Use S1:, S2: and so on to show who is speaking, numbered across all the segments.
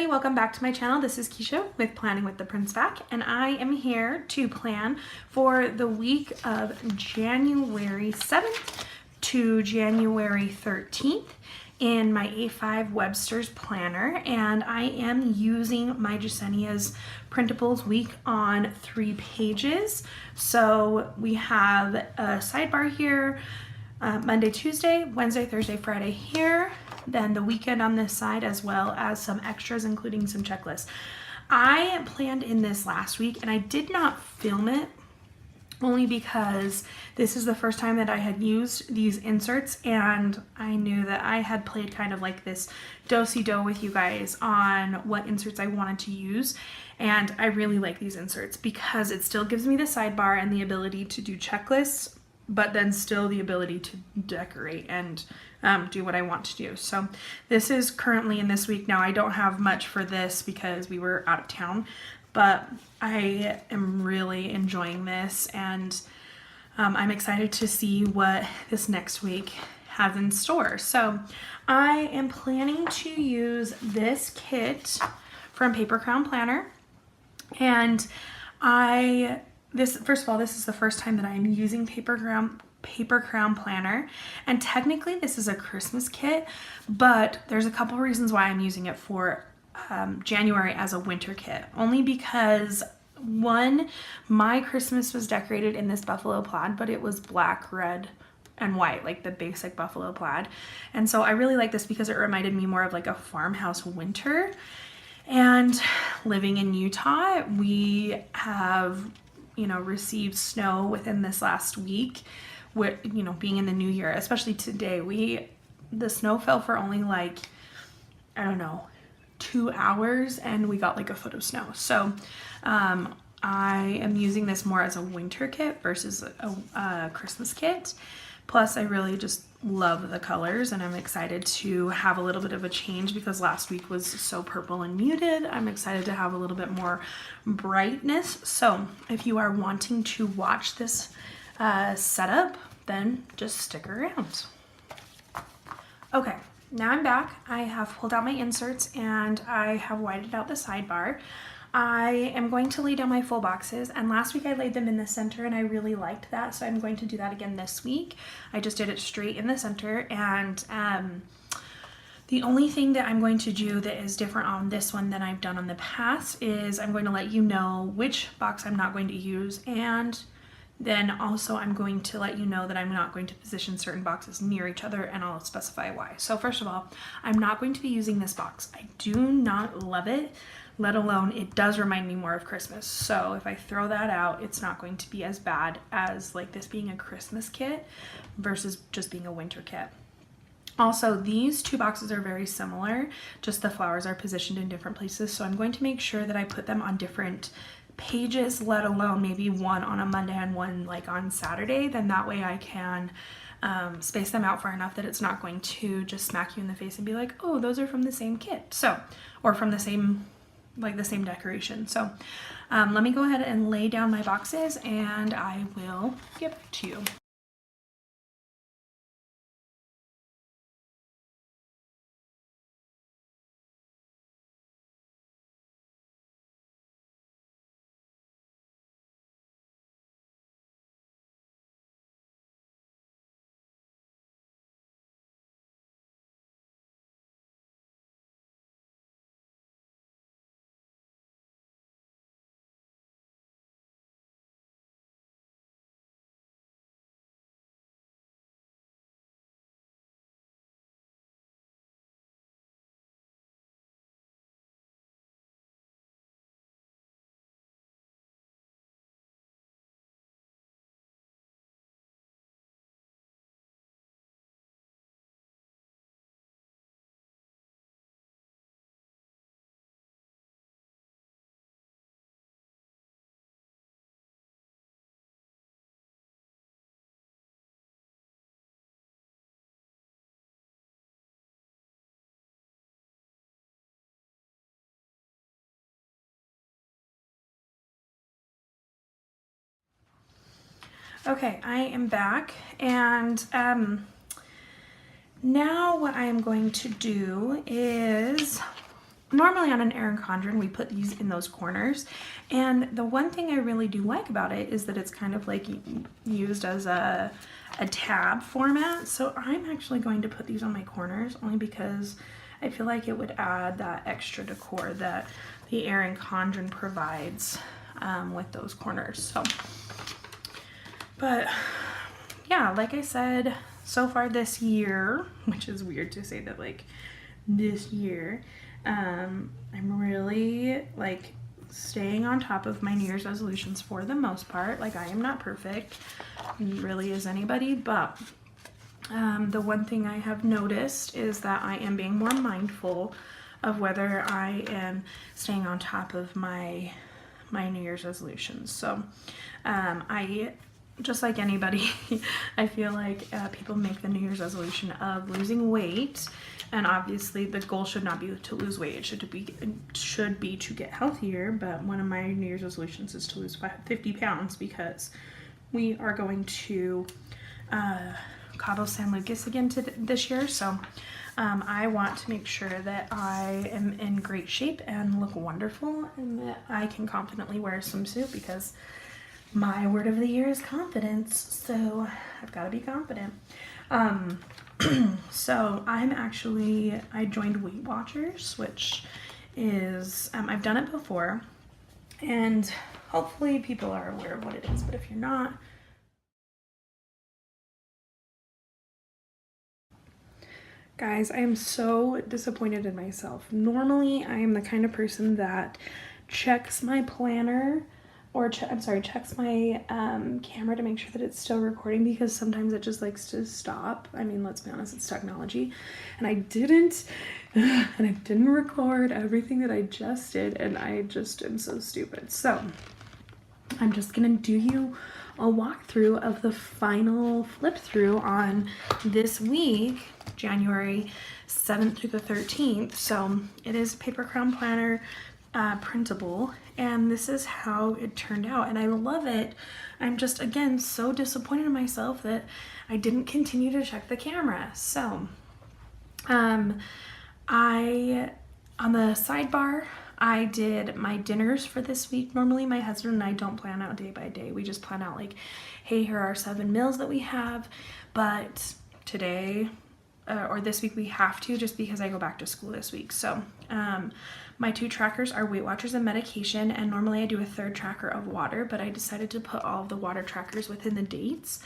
S1: welcome back to my channel. This is Keisha with Planning with the Prince Back, and I am here to plan for the week of January 7th to January 13th in my A5 Webster's planner, and I am using my Jesenia'S Printables week on 3 pages. So we have a sidebar here, Monday, Tuesday, Wednesday, Thursday, Friday here, then the weekend on this side, as well as some extras, including some checklists. I planned in this last week and I did not film it only because this is the first time that I had used these inserts, and I knew that I had played kind of like this do-si-do with you guys on what inserts I wanted to use. And I really like these inserts because it still gives me the sidebar and the ability to do checklists, but then still the ability to decorate and do what I want to do. So this is currently in this week. Now I don't have much for this because we were out of town, but I am really enjoying this, and I'm excited to see what this next week has in store. So I am planning to use this kit from Paper Crown Planner, and first of all, this is the first time that I'm using Paper Crown Planner, and technically this is a Christmas kit, but there's a couple reasons why I'm using it for January as a winter kit. Only because, one, my Christmas was decorated in this buffalo plaid, but it was black, red, and white, like the basic buffalo plaid. And so I really like this because it reminded me more of like a farmhouse winter. And living in Utah, we have received snow within this last week, with being in the new year, especially today. The snow fell for only like, I don't know, 2 hours, and we got like a foot of snow. So I am using this more as a winter kit versus a Christmas kit. Plus I really just love the colors, and I'm excited to have a little bit of a change because last week was so purple and muted. I'm excited to have a little bit more brightness. So if you are wanting to watch this setup, then just stick around. Okay, now I'm back. I have pulled out my inserts and I have widened out the sidebar. I am going to lay down my full boxes, and last week I laid them in the center and I really liked that, so I'm going to do that again this week. I just did it straight in the center, and the only thing that I'm going to do that is different on this one than I've done on the past is I'm going to let you know which box I'm not going to use, and then also I'm going to let you know that I'm not going to position certain boxes near each other, and I'll specify why. So first of all, I'm not going to be using this box. I do not love it, let alone it does remind me more of Christmas. So if I throw that out, it's not going to be as bad as like this being a Christmas kit versus just being a winter kit. Also, these two boxes are very similar, just the flowers are positioned in different places. So I'm going to make sure that I put them on different pages, let alone maybe one on a Monday and one like on Saturday. Then that way I can space them out far enough that it's not going to just smack you in the face and be like, oh, those are from the same kit. So, or from the same decoration. So let me go ahead and lay down my boxes and I will get back to you. Okay, I am back, and now what I am going to do is normally on an Erin Condren, we put these in those corners. And the one thing I really do like about it is that it's kind of like used as a tab format. So I'm actually going to put these on my corners only because I feel like it would add that extra decor that the Erin Condren provides with those corners. So, but yeah, like I said, so far this year, which is weird to say that like this year, I'm really like staying on top of my New Year's resolutions for the most part. Like I am not perfect, really is anybody, but the one thing I have noticed is that I am being more mindful of whether I am staying on top of my New Year's resolutions. So I, just like anybody, I feel like people make the New Year's resolution of losing weight, and obviously the goal should not be to lose weight. It should be to get healthier, but one of my New Year's resolutions is to lose 50 pounds because we are going to Cabo San Lucas again this year. So I want to make sure that I am in great shape and look wonderful, and that I can confidently wear a swimsuit, because my word of the year is confidence, so I've got to be confident. So I joined Weight Watchers, which is, I've done it before, and hopefully people are aware of what it is, but if you're not, guys, I am so disappointed in myself. Normally, I am the kind of person that checks my planner, or checks my camera to make sure that it's still recording, because sometimes it just likes to stop. I mean, let's be honest, it's technology. And I didn't record everything that I just did, and I just am so stupid. So I'm just gonna do you a walkthrough of the final flip through on this week, January 7th through the 13th. So it is paper crown planner, printable, and this is how it turned out, and I love it. I'm just, again, so disappointed in myself that I didn't continue to check the camera. So on the sidebar, I did my dinners for this week. Normally my husband and I don't plan out day by day. We just plan out like, hey, here are 7 meals that we have, but today or this week we have to, just because I go back to school this week. So my 2 trackers are Weight Watchers and medication, and normally I do a 3rd tracker of water, but I decided to put all of the water trackers within the dates.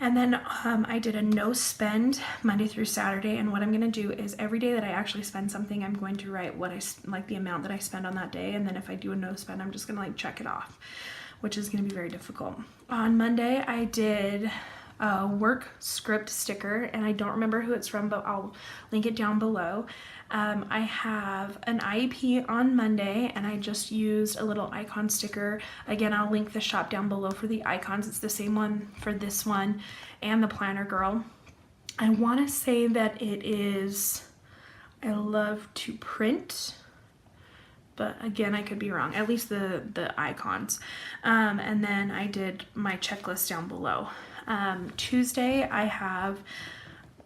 S1: And then I did a no spend Monday through Saturday, and what I'm gonna do is every day that I actually spend something, I'm going to write what the amount that I spend on that day, and then if I do a no spend, I'm just gonna like check it off, which is gonna be very difficult. On Monday, I did a work script sticker, and I don't remember who it's from, but I'll link it down below. I have an IEP on Monday, and I just used a little icon sticker. Again, I'll link the shop down below for the icons. It's the same one for this one and the planner girl. I want to say that it is I love to print, but again, I could be wrong, at least the icons. And then I did my checklist down below. Tuesday, I have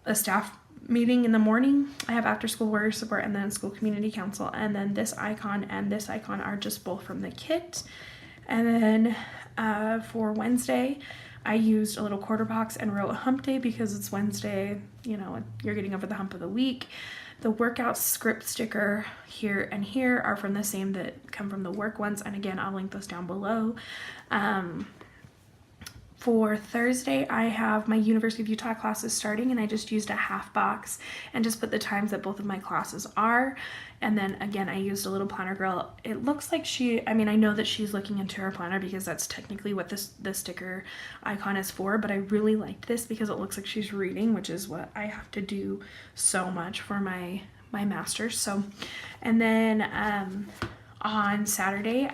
S1: a staff meeting in the morning. I have after school warrior support, and then school community council, and then this icon and this icon are just both from the kit. And then for Wednesday, I used a little quarter box and wrote a hump day, because it's Wednesday, you know, you're getting over the hump of the week. The workout script sticker here and here are from the same that come from the work ones, and again, I'll link those down below. For Thursday, I have my University of Utah classes starting, and I just used a half box and just put the times that both of my classes are. And then again, I used a little planner girl. It looks like I know that she's looking into her planner, because that's technically what the sticker icon is for, but I really liked this because it looks like she's reading, which is what I have to do so much for my master's. So, and then on Saturday,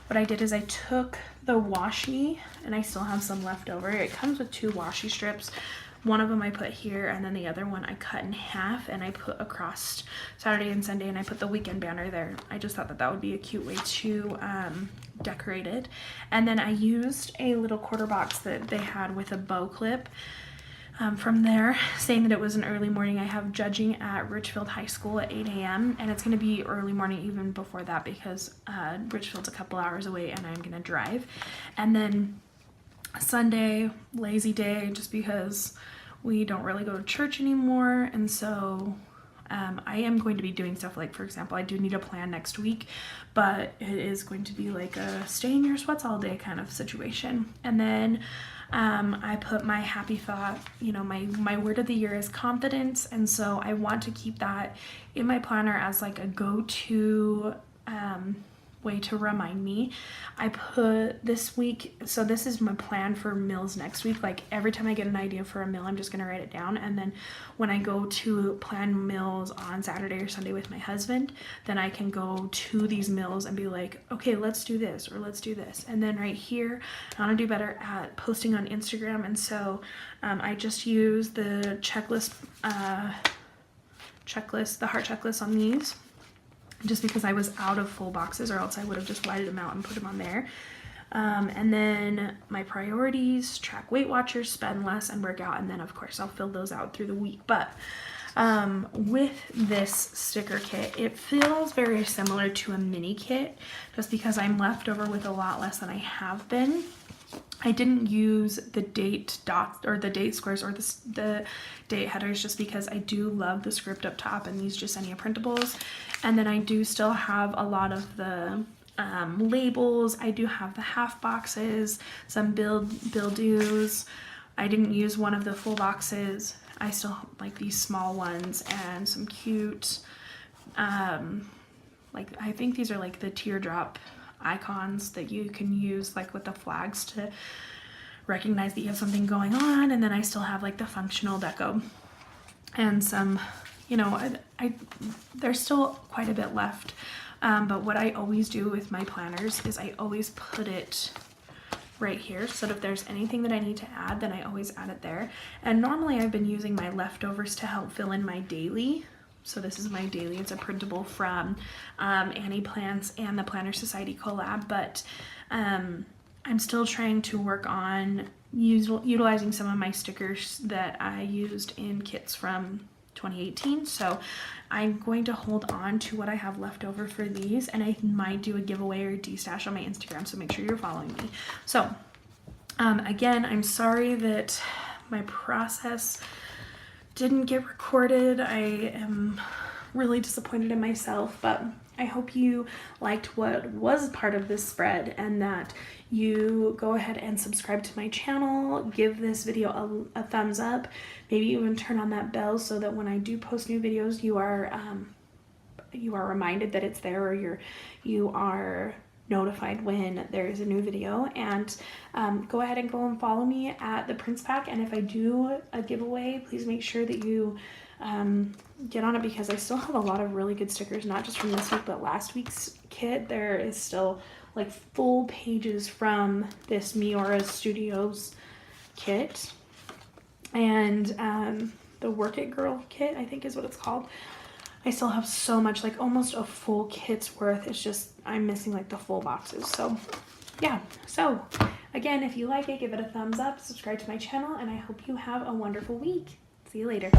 S1: what I did is I took the washi, and I still have some left over. It comes with 2 washi strips. One of them I put here, and then the other one I cut in half and I put across Saturday and Sunday, and I put the weekend banner there. I just thought that would be a cute way to decorate it. And then I used a little quarter box that they had with a bow clip. from there, saying that it was an early morning. I have judging at Richfield High School at 8 a.m. and it's going to be early morning even before that because Richfield's a couple hours away and I'm going to drive. And then Sunday, lazy day, just because we don't really go to church anymore. And so I am going to be doing stuff like, for example, I do need a plan next week, but it is going to be like a stay in your sweats all day kind of situation. And then I put my happy thought, you know, my word of the year is confidence. And so I want to keep that in my planner as like a go-to way to remind me. I put this week, so this is my plan for meals next week. Like every time I get an idea for a meal, I'm just going to write it down. And then when I go to plan meals on Saturday or Sunday with my husband, then I can go to these meals and be like, okay, let's do this or let's do this. And then right here, I want to do better at posting on Instagram. And so I just use the checklist, the heart checklist on these, just because I was out of full boxes, or else I would have just whited them out and put them on there. And then my priorities, track Weight Watchers, spend less, and work out. And then of course I'll fill those out through the week. But with this sticker kit, it feels very similar to a mini kit just because I'm left over with a lot less than I have been. I didn't use the date dots or the date squares or the date headers just because I do love the script up top and these Jasenia printables. And then I do still have a lot of the labels. I do have the half boxes, some build-dos. I didn't use one of the full boxes. I still like these small ones and some cute, like I think these are like the teardrop icons that you can use like with the flags to recognize that you have something going on. And then I still have like the functional deco and some, you know, there's still quite a bit left. But what I always do with my planners is I always put it right here, so that if there's anything that I need to add, then I always add it there. And normally I've been using my leftovers to help fill in my daily. So this is my daily. It's a printable from Annie Plants and the Planner Society collab, but I'm still trying to work on utilizing some of my stickers that I used in kits from 2018. So I'm going to hold on to what I have left over for these, and I might do a giveaway or destash on my Instagram, so make sure you're following me. So again, I'm sorry that my process didn't get recorded. I am really disappointed in myself, but I hope you liked what was part of this spread and that you go ahead and subscribe to my channel, give this video a thumbs up, maybe even turn on that bell so that when I do post new videos, you are reminded that it's there, or you are notified when there is a new video. And go ahead and go and follow me at the Prince Pack, and if I do a giveaway, please make sure that you get on it, because I still have a lot of really good stickers, not just from this week but last week's kit. There is still like full pages from this Miura Studios kit, and the Work It Girl kit, I think is what it's called. I still have so much, like almost a full kit's worth. It's just I'm missing like the full boxes. So yeah, so again, if you like it, give it a thumbs up, subscribe to my channel, and I hope you have a wonderful week. See you later.